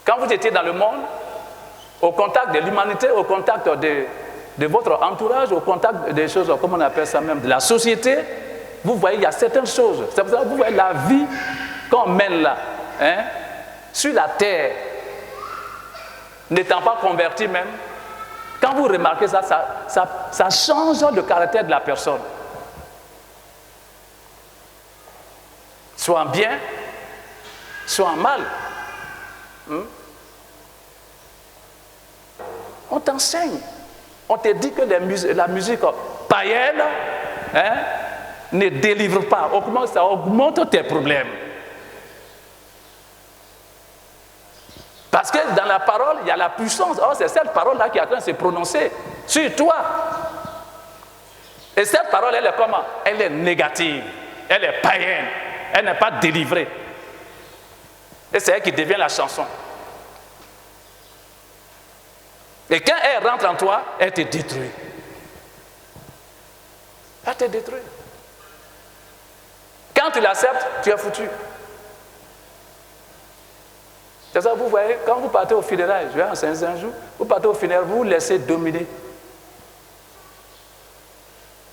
Quand vous étiez dans le monde, au contact de l'humanité, au contact de votre entourage, au contact des choses, comment on appelle ça même, de la société, vous voyez, il y a certaines choses. C'est pour ça que vous voyez la vie qu'on mène là, hein, sur la terre, n'étant pas converti même. Quand vous remarquez ça, ça change le caractère de la personne. Soit en bien, soit en mal. On t'enseigne. On te dit que la musique païenne, hein, ne délivre pas. Ça augmente tes problèmes. Parce que dans la parole, il y a la puissance. Or, c'est cette parole-là qui est en train de se prononcer sur toi. Et cette parole, elle est comment? Elle est négative. Elle est païenne. Elle n'est pas délivrée. Et c'est elle qui devient la chanson. Et quand elle rentre en toi, elle te détruit. Elle te détruit. Quand tu l'acceptes, tu es foutu. C'est ça, vous voyez, quand vous partez au funérailles, je vais enseigner un jour, vous partez au funérailles, vous vous laissez dominer.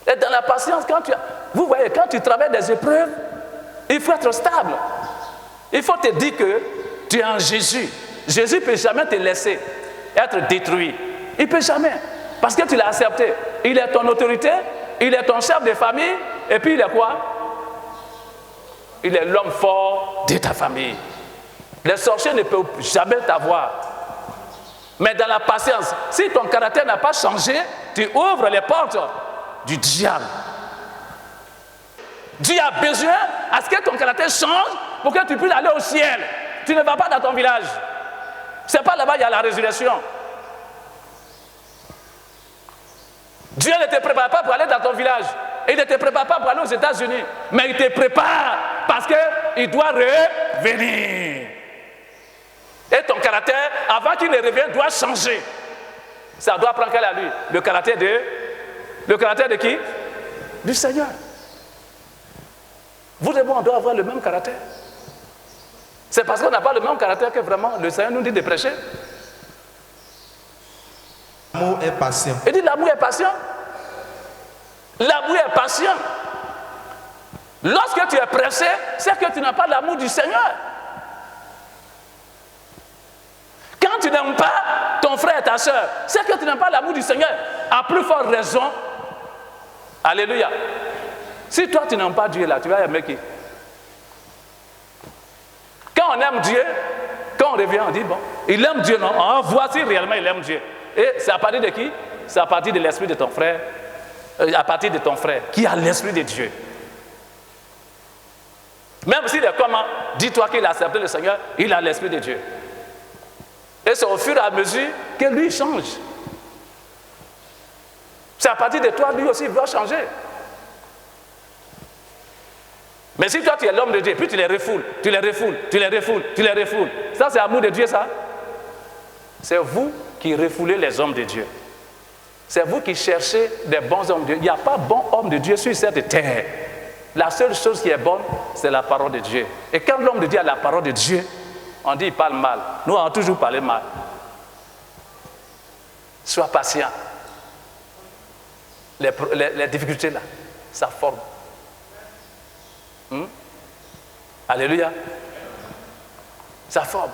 Et dans la patience, vous voyez, quand tu traverses des épreuves, il faut être stable. Il faut te dire que tu es en Jésus. Jésus ne peut jamais te laisser être détruit. Il ne peut jamais. Parce que tu l'as accepté. Il est ton autorité, il est ton chef de famille, et puis il est quoi? Il est l'homme fort de ta famille. Les sorciers ne peuvent jamais t'avoir. Mais dans la patience, si ton caractère n'a pas changé, tu ouvres les portes du diable. Dieu a besoin à ce que ton caractère change pour que tu puisses aller au ciel. Tu ne vas pas dans ton village. C'est pas là-bas, il y a la résurrection. Dieu ne te prépare pas pour aller dans ton village. Il ne te prépare pas pour aller aux États-Unis. Mais il te prépare parce qu'il doit revenir. Et ton caractère, avant qu'il ne revienne, doit changer. Ça doit prendre quel à lui? Le caractère de qui? Du Seigneur. Vous et moi, on doit avoir le même caractère. C'est parce qu'on n'a pas le même caractère que vraiment le Seigneur nous dit de prêcher. L'amour est patient. Il dit l'amour est patient. L'amour est patient. Lorsque tu es pressé, c'est que tu n'as pas l'amour du Seigneur. Quand tu n'aimes pas ton frère et ta soeur, c'est que tu n'aimes pas l'amour du Seigneur. À plus forte raison, alléluia. Si toi tu n'aimes pas Dieu là, tu vas aimer qui? Quand on aime Dieu, quand on revient, on dit bon, il aime Dieu, non? On voit si réellement il aime Dieu. Et c'est à partir de qui? C'est à partir de l'esprit de ton frère, à partir de ton frère, qui a l'esprit de Dieu. Même s'il est comment, dis-toi qu'il a accepté le Seigneur, il a l'esprit de Dieu. Et c'est au fur et à mesure que lui change. C'est à partir de toi, lui aussi, il doit changer. Mais si toi tu es l'homme de Dieu, puis tu les refoules, ça c'est l'amour de Dieu, ça. C'est vous qui refoulez les hommes de Dieu. C'est vous qui cherchez des bons hommes de Dieu. Il n'y a pas bon homme de Dieu sur cette terre. La seule chose qui est bonne, c'est la parole de Dieu. Et quand l'homme de Dieu a la parole de Dieu, on dit il parle mal. Nous, on a toujours parlé mal. Sois patient. Les difficultés là, ça forme. Alléluia. Ça forme.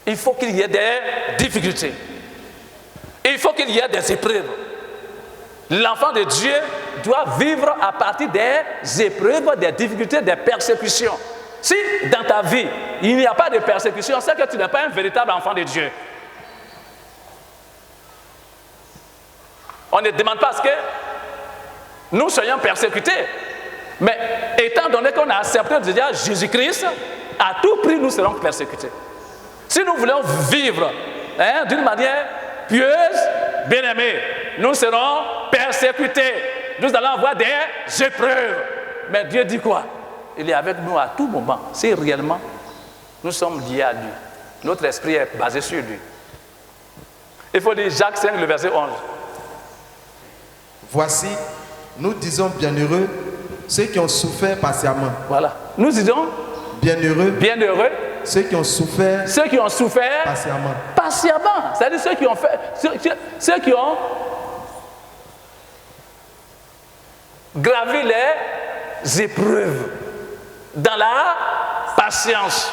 Il faut qu'il y ait des difficultés. Il faut qu'il y ait des épreuves. L'enfant de Dieu doit vivre à partir des épreuves, des difficultés, des persécutions. Si dans ta vie, il n'y a pas de persécution, c'est que tu n'es pas un véritable enfant de Dieu. On ne demande pas à ce que nous soyons persécutés. Mais étant donné qu'on a accepté de dire Jésus-Christ, à tout prix nous serons persécutés. Si nous voulons vivre d'une manière pieuse, bien-aimée, nous serons persécutés. Nous allons avoir des épreuves. Mais Dieu dit quoi? Il est avec nous à tout moment. Si réellement nous sommes liés à lui, notre esprit est basé sur lui. Il faut lire Jacques 5, le verset 11. Voici, nous disons bienheureux ceux qui ont souffert patiemment. Voilà. Nous disons bienheureux Ceux qui ont souffert Ceux qui ont souffert patiemment. patiemment. C'est-à-dire ceux qui ont fait, ceux qui ont gravi les épreuves dans la patience.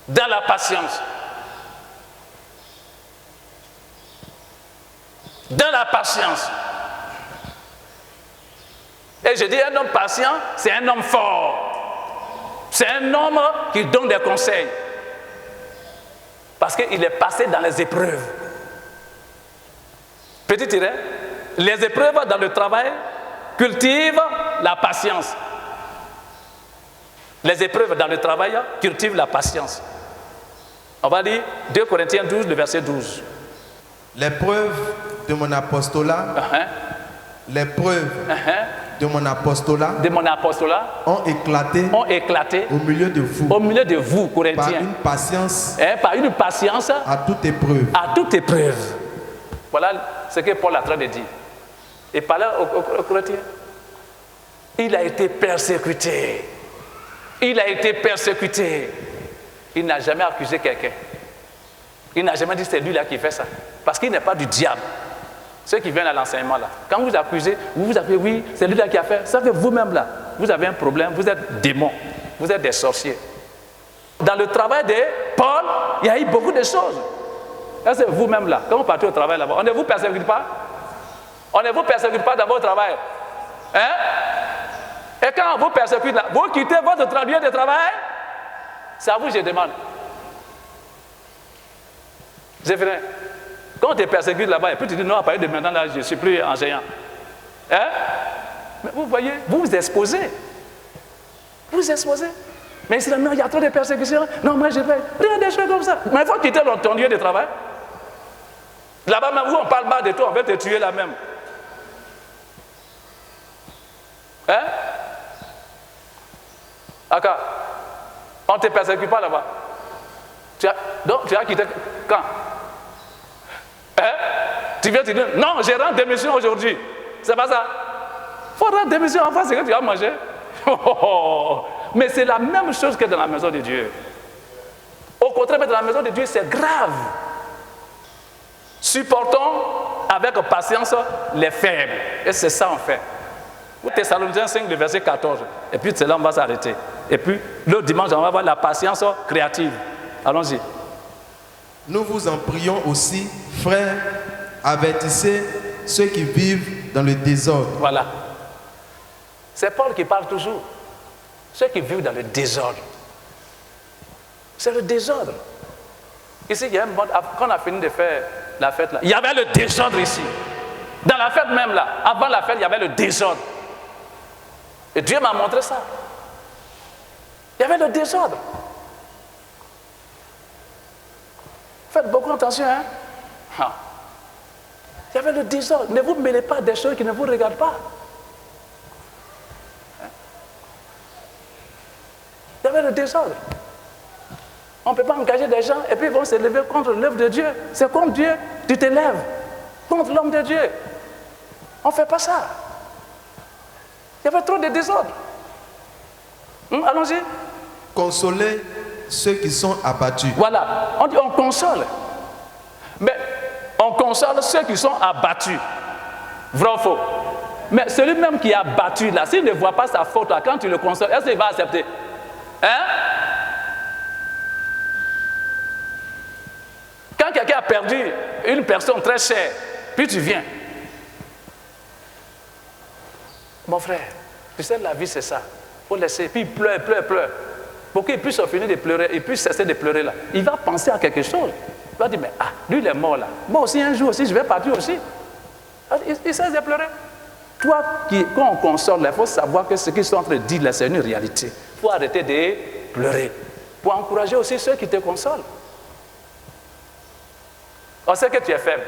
Dans la patience. Dans la patience. Et je dis, un homme patient, c'est un homme fort. C'est un homme qui donne des conseils. Parce qu'il est passé dans les épreuves. Petit tiret, les épreuves dans le travail cultivent la patience. Les épreuves dans le travail cultivent la patience. On va lire 2 Corinthiens 12, le verset 12. Les preuves de mon apostolat, les preuves de mon apostolat ont éclaté au milieu de vous, par Corinthiens, une patience par une patience à toute épreuve. à toute épreuve. Voilà ce que Paul est en train de dire. Et par là, aux Corinthiens, il a été persécuté. Il a été persécuté. Il n'a jamais accusé quelqu'un. Il n'a jamais dit c'est lui là qui fait ça. Parce qu'il n'est pas du diable. Ceux qui viennent à l'enseignement là, quand vous accusez, oui, c'est lui là qui a fait. Ça fait vous-même là, vous avez un problème, vous êtes démons, vous êtes des sorciers. Dans le travail de Paul, il y a eu beaucoup de choses. C'est vous-même là, quand vous partez au travail là-bas, on ne vous persécute pas? On ne vous persécute pas dans votre travail? Hein? Et quand on vous persécute là, vous quittez votre lieu de travail? C'est à vous que je demande. Zéphirin, quand on te persécute là-bas, et puis tu dis non, à partir de maintenant, là, je ne suis plus enseignant. Hein? Mais vous voyez, vous vous exposez. Vous vous exposez. Mais ici, non, il y a trop de persécutions. Non, moi, je fais rien des choses comme ça. Mais il faut quitter ton lieu de travail. Là-bas, même où on parle mal de toi, on va te tuer là même. Hein? D'accord. On ne te persécute pas là-bas. Donc, tu as quitté quand? Hein? Tu viens te dire, non, je rends démission aujourd'hui. C'est pas ça. Il faut rendre démission en face, c'est que tu vas manger. Mais c'est la même chose que dans la maison de Dieu. Au contraire, dans la maison de Dieu, c'est grave. Supportons avec patience les faibles. Et c'est ça en fait. Thessaloniciens 5, le verset 14. Et puis, c'est là on va s'arrêter. Et puis, le dimanche, on va voir la patience créative. Allons-y. Nous vous en prions aussi, frères, avertissez ceux qui vivent dans le désordre. Voilà. C'est Paul qui parle toujours. Ceux qui vivent dans le désordre. C'est le désordre. Ici, il y a un mode, quand on a fini de faire la fête là, il y avait le désordre ici. Dans la fête même là, avant la fête, il y avait le désordre. Et Dieu m'a montré ça. Il y avait le désordre. Faites beaucoup attention, hein. Il y avait le désordre. Ne vous mêlez pas des choses qui ne vous regardent pas. Il y avait le désordre. On ne peut pas engager des gens et puis ils vont se lever contre l'œuvre de Dieu. C'est contre Dieu, tu te lèves contre l'homme de Dieu. On ne fait pas ça. Il y avait trop de désordre. Allons-y. Consolez ceux qui sont abattus. Voilà, on dit on console. Mais on console ceux qui sont abattus. Vrai ou faux? Mais celui-même qui est abattu là, s'il ne voit pas sa faute là, quand tu le consoles, est-ce qu'il va accepter? Hein? Quand quelqu'un a perdu une personne très chère, puis tu viens. Mon frère, tu sais, la vie c'est ça. Il faut laisser. Puis il pleure. Pour qu'il puisse finir de pleurer, il puisse cesser de pleurer là. Il va penser à quelque chose. Il va dire, mais lui il est mort là. Moi aussi un jour aussi, je vais partir aussi. Il cesse de pleurer. Toi, quand on console, il faut savoir que ce qu'ils sont en train de dire là, c'est une réalité. Il faut arrêter de pleurer. Pour encourager aussi ceux qui te consolent. On sait que tu es faible.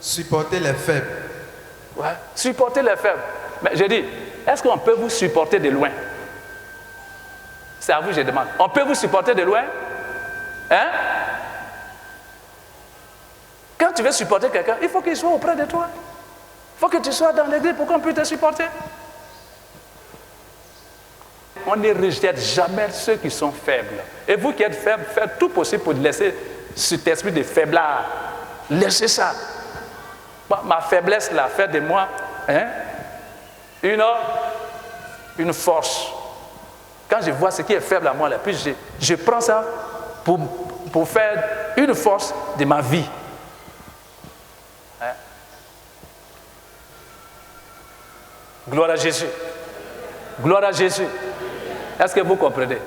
Supportez les faibles. Ouais. Supporter les faibles. Mais je dis, est-ce qu'on peut vous supporter de loin? C'est à vous que je demande. On peut vous supporter de loin? Hein? Quand tu veux supporter quelqu'un, il faut qu'il soit auprès de toi. Il faut que tu sois dans l'église pour qu'on puisse te supporter. On ne rejette jamais ceux qui sont faibles. Et vous qui êtes faibles, faites tout possible pour laisser cet esprit de faiblard. Laissez ça. Ma faiblesse là, fait de moi une force. Quand je vois ce qui est faible à moi, là, puis je prends ça pour faire une force de ma vie. Gloire à Jésus. Gloire à Jésus. Est-ce que vous comprenez?